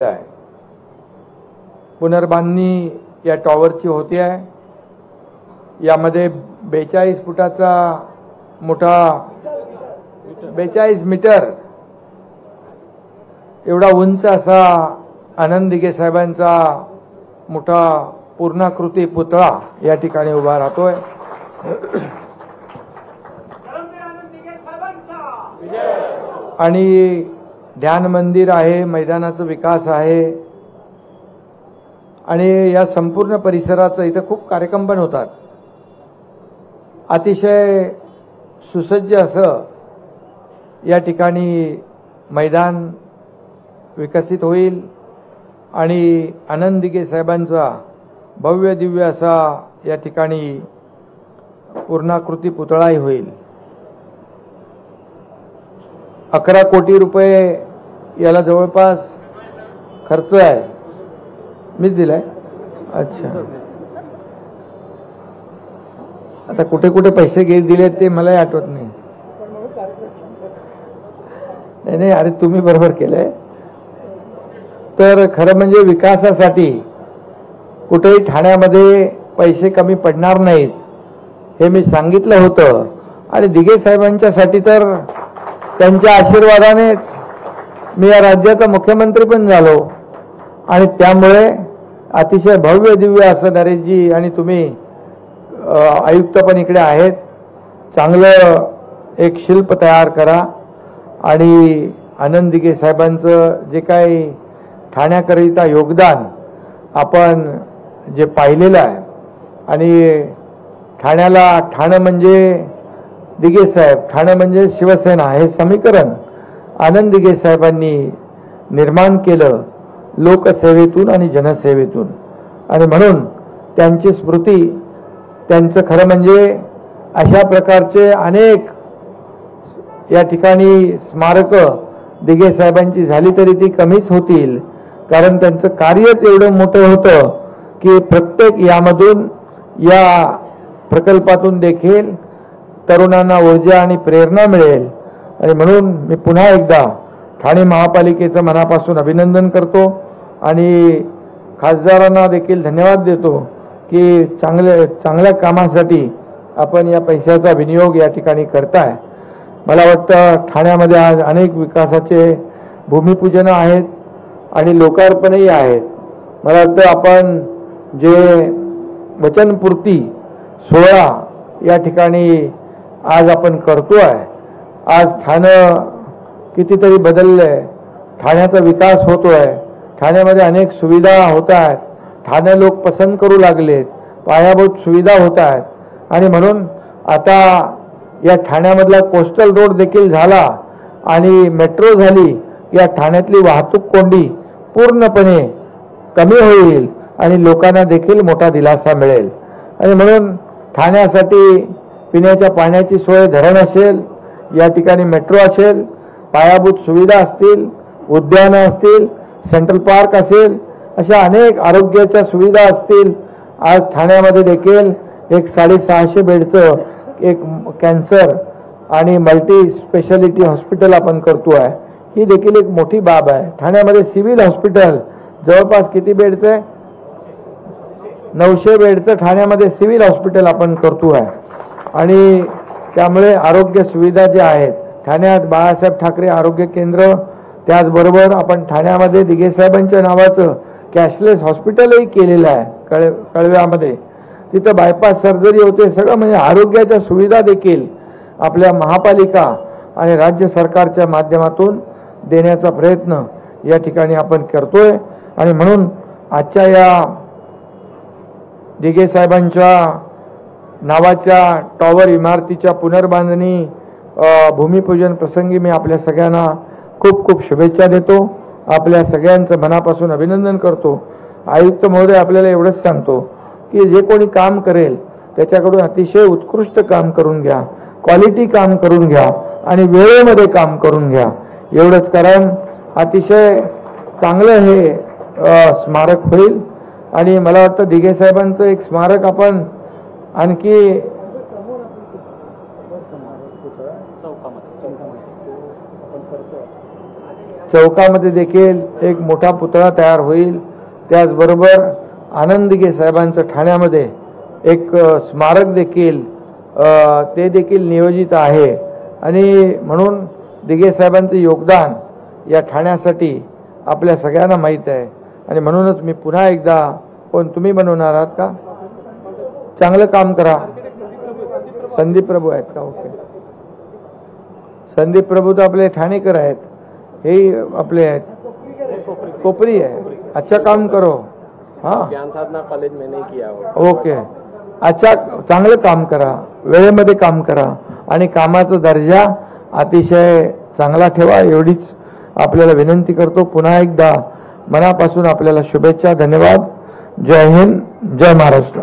आहे। पुनर्बांधणी या टॉवरची होती आहे। यामध्ये 42 फुटाचा मोठा 42 मीटर एवढा उंच असा आनंद दिघे साहेबांचा मोठा पूर्णाकृती पुतळा या ठिकाणी उभा राहतोय। आणि ध्यान मंदिर आहे, मैदानाचा विकास आहे आणि या संपूर्ण परिसराचा इथे खूप कार्यक्रम पण होतात। अतिशय सुसज्ज असं या ठिकाणी मैदान विकसित होईल आणि आनंद दिघे साहेबांचा भव्य दिव्य असा या ठिकाणी पूर्णाकृती पुतळाही होईल। 11 कोटी रुपये याला जवळपास खर्च आहे। मीच दिलाय। अच्छा, आता कुठे कुठे पैसे दिले ते मलाही आठवत नाही। नाही अरे तुम्ही बरोबर केलंय। तर खरं म्हणजे विकासासाठी कुठेही ठाण्यामध्ये पैसे कमी पडणार नाहीत हे मी सांगितलं होतं। आणि दिघे साहेबांच्यासाठी तर त्यांच्या आशीर्वादानेच मी या राज्याचा मुख्यमंत्री पण झालो आणि त्यामुळे अतिशय भव्य दिव्य असं नरेशजी आणि तुम्ही आयुक्त पण इकडे आहेत, चांगलं एक शिल्प तयार करा आणि आनंद दिघे साहेबांचं जे काही ठाण्याकरिता योगदान आपण जे पाहिलेलं आहे आणि ठाणं म्हणजे दिघे साहेब, ठाणं म्हणजे शिवसेना हे समीकरण आनंद दिघे साहेबांनी निर्माण केलं लोकसेवेतून आणि जनसेवेतून। आणि म्हणून त्यांची स्मृती, त्यांचं खरं म्हणजे अशा प्रकारचे अनेक या ठिकाणी स्मारक दिघे साहेबांची झाली तरी ती कमीच होतील, कारण त्यांचं कार्यच एवढं मोठं होतं की प्रत्येक यामधून या प्रकल्पातून देखील तरुणांना ऊर्जा आणि प्रेरणा मिळेल। आणि म्हणून मी पुन्हा एकदा ठाणे महापालिकेचं मनापासून अभिनंदन करतो आणि खासदारांना देखील धन्यवाद देतो की चांगल्या कामासाठी आपण या पैशाचा विनियोग या ठिकाणी करताय। मला वाटतं ठाण्यामध्ये आज अनेक विकासाचे भूमिपूजन आहेत आणि लोकार्पणही आहेत। मला वाटतं आपण जे वचनपूर्ती सोहळा या ठिकाणी आज आपण करतोय, आज ठाणं कितीतरी बदललंय, ठाण्याचा विकास होतोय, ठाण्यामध्ये अनेक सुविधा होत आहेत, ठाणे लोक पसंत करू लागलेत, पायाभूत सुविधा होत आहेत आणि म्हणून आता या ठाण्यामधला कोस्टल रोड देखील झाला आणि मेट्रो झाली, या ठाण्यातली वाहतूक कोंडी पूर्णपणे कमी होईल आणि लोकांना देखील मोठा दिलासा मिळेल। आणि म्हणून ठाण्यासाठी पिण्याच्या पाण्याची सोय, धरण असेल, या ठिकाणी मेट्रो असेल, पायाभूत सुविधा असतील, उद्यानं असतील, सेंट्रल पार्क असेल, अशा अनेक आरोग्याच्या सुविधा असतील। आज ठाण्यामध्ये देखील एक 650 बेडचं एक कॅन्सर आणि मल्टी स्पेशालिटी हॉस्पिटल आपण करतोय, ही देखील एक मोठी बाब आहे। ठाण्यामध्ये सिव्हिल हॉस्पिटल जवळपास किती बेडचं आहे? 900 बेडचं ठाण्यामध्ये सिव्हिल हॉस्पिटल आपण करतोय आणि त्यामुळे आरोग्य सुविधा ज्या आहेत ठाण्यात बाळासाहेब ठाकरे आरोग्य केंद्र, त्याचबरोबर आपण ठाण्यामध्ये दिघे साहेबांच्या नावाचं कॅशलेस हॉस्पिटलही केलेलं आहे कळव्यामध्ये, तिथं बायपास सर्जरी होते, सगळं म्हणजे आरोग्याच्या सुविधा देखील आपल्या महापालिका आणि राज्य सरकारच्या माध्यमातून देण्याचा प्रयत्न या ठिकाणी आपण करतोय। आणि म्हणून आजच्या या दिघे साहेबांच्या नावाच्या टॉवर इमारतीच्या पुनर्बांधणी भूमिपूजन प्रसंगी मी आपल्या सगळ्यांना खूप खूप शुभेच्छा देतो, आपल्या सगळ्यांचं मनापासून अभिनंदन करतो। आयुक्त महोदय आपल्याला एवढंच सांगतो की जे कोणी काम करेल त्याच्याकडून अतिशय उत्कृष्ट काम करून घ्या, क्वालिटी काम करून घ्या आणि वेळेमध्ये काम करून घ्या, एवढंच कारण अतिशय चांगलं हे स्मारक होईल। आणि मला वाटतं दिघे साहेबांचं एक स्मारक आपण आणखी चौकामध्ये देखील एक मोठा पुतळा तयार होईल. त्याचबरोबर आनंद दिघे साहेबांचं ठाण्यामध्ये एक स्मारक देखील ते देखील नियोजित आहे. आणि म्हणून दिघे साहेबांचं योगदान या ठाण्यासाठी आपल्या सगळ्यांना माहीत आहे. आणि म्हणूनच मी पुन्हा एकदा, कोण तुम्ही बनवणार आहात का? चांगलं काम करा. संदीप प्रभू आहेत का? ओके. संदीप प्रभू तर आपले ठाणेकर आहेत, हे आपले आहेत, कोपरी आहे. अच्छा काम करो. हाँ, ज्ञान साधना कॉलेज में नहीं किया. ओके. अच्छा, चांगलं काम करा, वेळेमध्ये काम करा आणि कामाचा दर्जा अतिशय चांगला ठेवा, एवढीच आपल्याला विनंती करतो. पुन्हा एकदा मनापासून आपल्याला शुभेच्छा. धन्यवाद. जय हिंद, जय महाराष्ट्र.